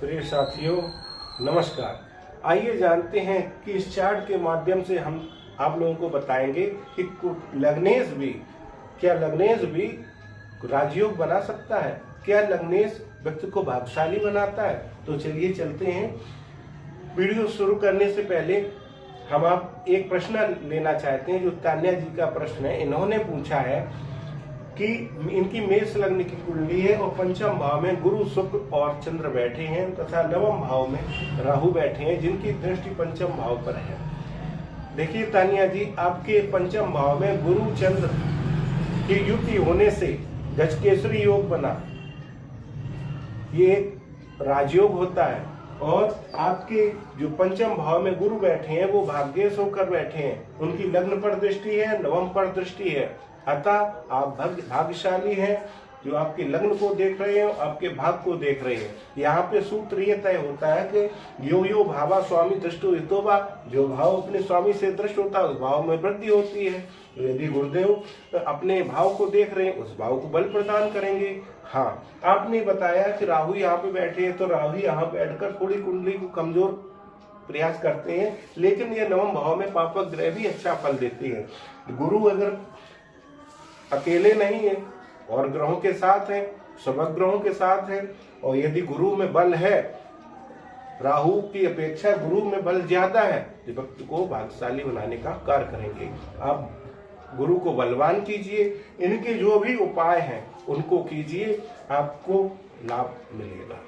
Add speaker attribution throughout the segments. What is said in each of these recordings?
Speaker 1: प्रिय साथियों, नमस्कार। आइए जानते हैं कि इस चार्ट के माध्यम से हम आप लोगों को बताएंगे कि क्या लग्नेश भी राजयोग बना सकता है। क्या लग्नेश व्यक्ति को भाग्यशाली बनाता है। तो चलिए चलते हैं। वीडियो शुरू करने से पहले हम आप एक प्रश्न लेना चाहते हैं, जो तान्या जी का प्रश्न है। इन्होंने पूछा है कि इनकी मेष लग्न की कुंडली है और पंचम भाव में गुरु, शुक्र और चंद्र बैठे हैं तथा नवम भाव में राहु बैठे हैं, जिनकी दृष्टि पंचम भाव पर है। देखिए तान्या जी, आपके पंचम भाव में गुरु चंद्र की युति होने से गजकेसरी योग बना, ये एक राजयोग होता है। और आपके जो पंचम भाव में गुरु बैठे हैं वो भाग्येश होकर बैठे हैं, उनकी लग्न पर दृष्टि है, नवम पर दृष्टि है। अतः आप भाग्यशाली हैं जो आपके लग्न को देख रहे हैं, आपके भाग को देख रहे हैं। यहाँ पे सूत्र ये तय होता है कि यो यो भावा स्वामी दृष्टो हितोबा, जो भाव अपने स्वामी से दृष्ट होता है उस भाव में वृद्धि होती है। तो यदि गुरुदेव अपने भाव को देख रहे हैं, उस भाव को बल प्रदान करेंगे। हाँ, आपने बताया कि राहु यहाँ पे बैठे हैं, तो राहु यहाँ बैठकर थोड़ी कुंडली को कमजोर प्रयास करते हैं, लेकिन ये नवम भाव में पापक ग्रह भी अच्छा फल देते हैं। गुरु अगर अकेले नहीं है और ग्रहों के साथ है, सबक ग्रहों के साथ है, और यदि गुरु में बल है, राहु की अपेक्षा गुरु में बल ज्यादा है, तो व्यक्ति को भाग्यशाली बनाने का कार्य करेंगे। आप गुरु को बलवान कीजिए, इनके जो भी उपाय हैं उनको कीजिए, आपको लाभ मिलेगा।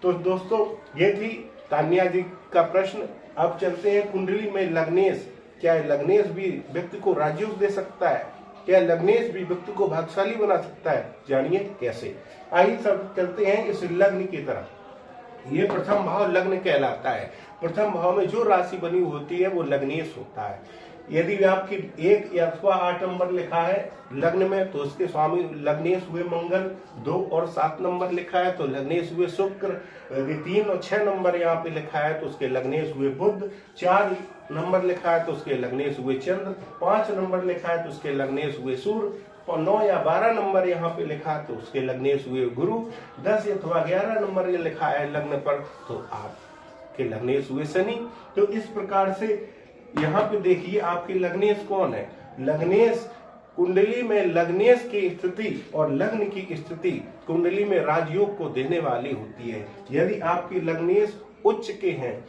Speaker 1: तो दोस्तों, ये थी तान्या जी का प्रश्न। अब चलते हैं कुंडली में लग्नेश, क्या लग्नेश भी व्यक्ति को राजयोग दे सकता है। क्या लग्नेश भी व्यक्ति को भाग्यशाली बना सकता है, जानिए कैसे। आइए सब चलते हैं इस लग्न की तरफ। ये प्रथम भाव लग्न कहलाता है। प्रथम भाव में जो राशि बनी होती है वो लग्नेश होता है। यदि आपकी 1 या 8 नंबर लिखा है लग्न में, तो उसके स्वामी लग्नेश हुए मंगल। 2 और 7 नंबर लिखा है तो लग्नेश हुए शुक्र। यदि 3 और 6 नंबर यहाँ पे लिखा है तो उसके लग्नेश हुए बुध। 4 नंबर लिखा है तो उसके लग्नेश हुए चंद्र। 5 नंबर लिखा है तो उसके लग्नेश हुए सूर्य। और 9 या 12 नंबर यहाँ पे लिखा है तो उसके लग्नेश हुए गुरु। 10 अथवा 11 नंबर ये लिखा है लग्न पर तो आपके लग्नेश हुए शनि। तो इस प्रकार से यहाँ पे देखिए आपकी लग्नेश कौन है। लग्नेश कुंडली में लग्नेश की स्थिति और लग्न की स्थिति कुंडली में राजयोग को देने वाली होती है। यदि आपकी लग्नेश उच्च के हैं,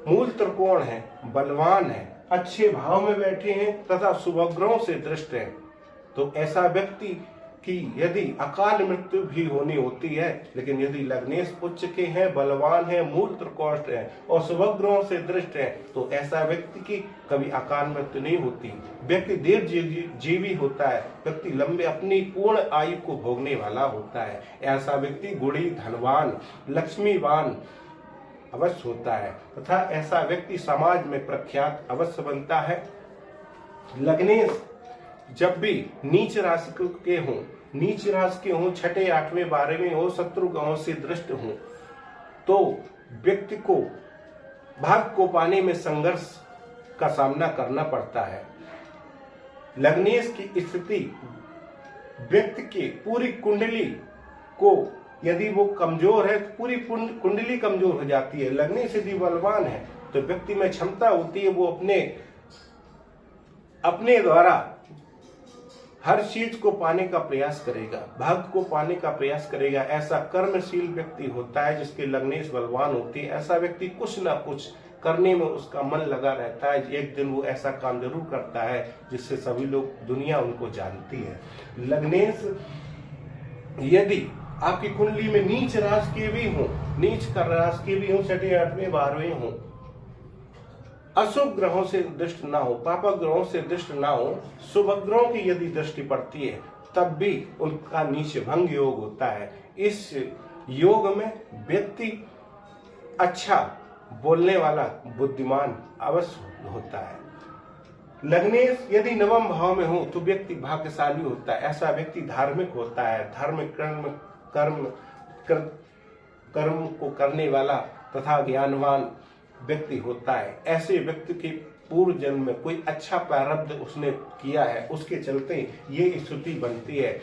Speaker 1: मूल त्रिकोण है, बलवान है, अच्छे भाव में बैठे हैं तथा शुभग्रहों से दृष्ट है, तो ऐसा व्यक्ति कि यदि अकाल मृत्यु भी होनी होती है, लेकिन यदि लग्नेश उच्च के हैं, बलवान है, मूल त्रिकोण है और शुभग्रहों से दृष्ट है, तो ऐसा व्यक्ति की कभी अकाल मृत्यु नहीं होती। व्यक्ति दीर्घ जीवी होता है, व्यक्ति लंबे अपनी पूर्ण आयु को भोगने वाला होता है। ऐसा व्यक्ति गुणी, धनवान, लक्ष्मीवान अवश्य होता है तथा ऐसा व्यक्ति समाज में प्रख्यात अवश्य बनता है। लग्नेश जब भी नीच राशि के हों, नीच राशि के हों, 6, 8, 12 हो, शत्रु ग्रहों से दृष्ट हों, तो व्यक्ति को भाग्य को पाने में संघर्ष का सामना करना पड़ता है। लग्नेश की स्थिति व्यक्ति की पूरी कुंडली को, यदि वो कमजोर है तो पूरी कुंडली कमजोर हो जाती है। लग्नेश यदि बलवान है तो व्यक्ति में क्षमता होती है, वो अपने द्वारा हर चीज को पाने का प्रयास करेगा, भाग्य को पाने का प्रयास करेगा। ऐसा कर्मशील व्यक्ति होता है जिसके लग्नेश बलवान होती है। ऐसा व्यक्ति कुछ ना कुछ करने में उसका मन लगा रहता है। एक दिन वो ऐसा काम जरूर करता है जिससे सभी लोग, दुनिया उनको जानती है। लग्नेश यदि आपकी कुंडली में नीच राशि के भी हों, नीच कर राशि के भी हों, 6, 8, 12 हों, अशुभ ग्रहों से दृष्ट ना हो, पापक ग्रहों से दृष्ट ना हो, शुभ ग्रहों की यदि दृष्टि पड़ती है तब भी उनका नीच भंग योग होता है। इस योग में व्यक्ति अच्छा बोलने वाला, बुद्धिमान अवश्य होता है। लग्नेश यदि नवम भाव में हो तो व्यक्ति भाग्यशाली होता है। ऐसा व्यक्ति धार्मिक होता है, धार्मिक कर्म को करने वाला तथा ज्ञानवान व्यक्ति होता है। ऐसे व्यक्ति के पूर्व जन्म में कोई अच्छा प्रारब्ध उसने किया है, उसके चलते ये स्थिति बनती है।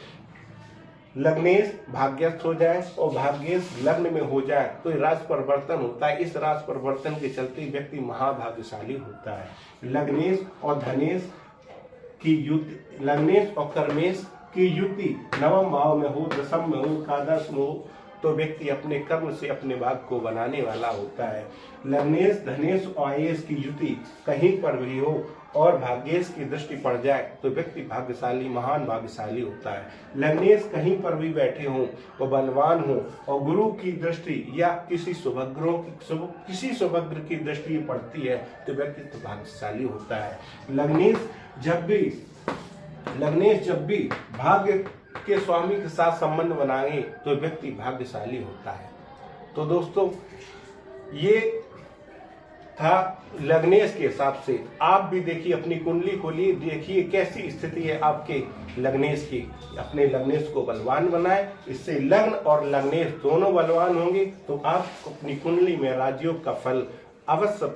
Speaker 1: लग्नेश भाग्यस्थ हो जाए और भाग्येश लग्न में हो जाए तो ये राशि परिवर्तन होता है। इस राशि परिवर्तन के चलते व्यक्ति महाभाग्यशाली होता है। लग्नेश और धनेश की युति, लग्नेश और कर्मेश की युति नवम भाव में हो, दशम में हो, एकादश में हो तो व्यक्ति अपने कर्म से अपने भाग को बनाने वाला होता है। लग्नेश धनेश और आयेश की युति कहीं पर भी हो और भाग्येश की दृष्टि पड़ जाए तो व्यक्ति भाग्यशाली महान भाग्यशाली होता है। लग्नेश कहीं पर भी बैठे हों वो बलवान हो और गुरु की दृष्टि या किसी सुभग्र की दृष्टि पड़ती है तो व्यक्ति तो भाग्यशाली होता है। लग्नेश जब भी भाग्य के स्वामी के साथ संबंध बनाए तो व्यक्ति भाग्यशाली होता है। तो दोस्तों ये था लग्नेश के हिसाब से। आप भी देखिए, अपनी कुंडली खोलिए, देखिए कैसी स्थिति है आपके लग्नेश की। अपने लग्नेश को बलवान बनाए, इससे लग्न और लग्नेश दोनों बलवान होंगे तो आप अपनी कुंडली में राजयोग का फल अवश्य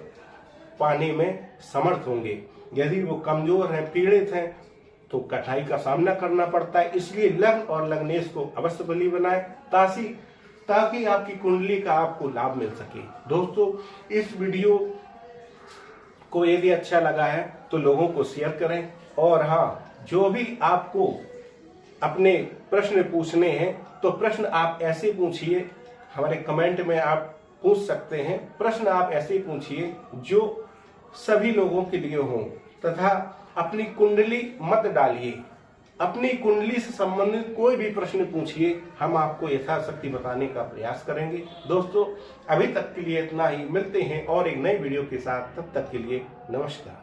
Speaker 1: पाने में समर्थ होंगे। यदि वो कमजोर हैं, पीड़ित हैं तो कठिनाई का सामना करना पड़ता है। इसलिए लग्न और लग्नेश को अवश्य बली बनाए ताकि आपकी कुंडली का आपको लाभ मिल सके। दोस्तों इस वीडियो को यदि अच्छा लगा है तो लोगों को शेयर करें और हाँ, जो भी आपको अपने प्रश्न पूछने हैं तो प्रश्न आप ऐसे पूछिए, हमारे कमेंट में आप पूछ सकते हैं। प्रश्न आप ऐसे पूछिए जो सभी लोगों के लिए हो तथा अपनी कुंडली मत डालिए। अपनी कुंडली से संबंधित कोई भी प्रश्न पूछिए, हम आपको यथाशक्ति बताने का प्रयास करेंगे। दोस्तों अभी तक के लिए इतना ही, मिलते हैं और एक नई वीडियो के साथ, तब तक के लिए नमस्कार।